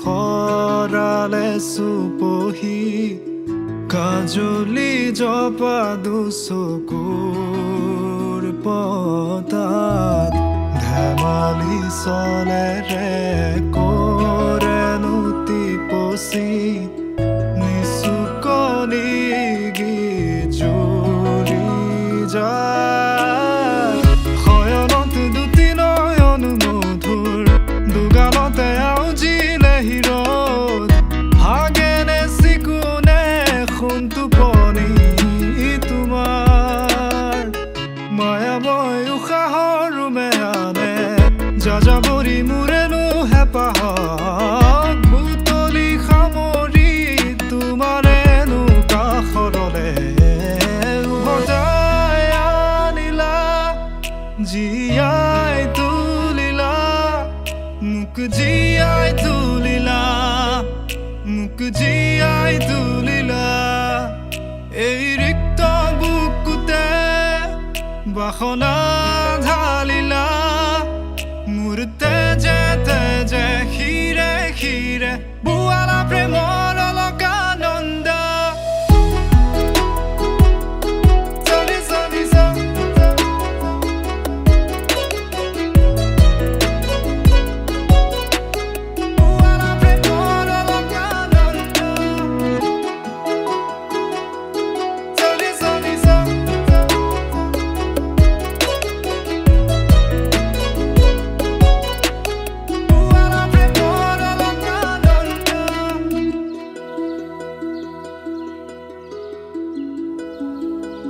খৰালে চুপহি কাজলি জপা দুচকুৰ পতাত ধেমালি চলেৰে কৰেনো টিপচি নিচুকনি জুৰি যায় শয়নত দুটি নয়ন মধুৰ দুগালতে আউজিলে হিৰদ হাগেনে চিকুনে সোণটোপনি তোমাৰ মায়াময় উশাহৰ মেয়ানে যাযাবৰী মোৰেনো হেঁপাহক বুটলি সামৰি তোমাৰেনো কাষৰলে উভতাই আনিলা জীয়াই তুলিলা মোক জীয়াই তুলিলা মোক জীয়াই তুলিলা এই ৰিক্ত বুকুতে বাসনা ঢালি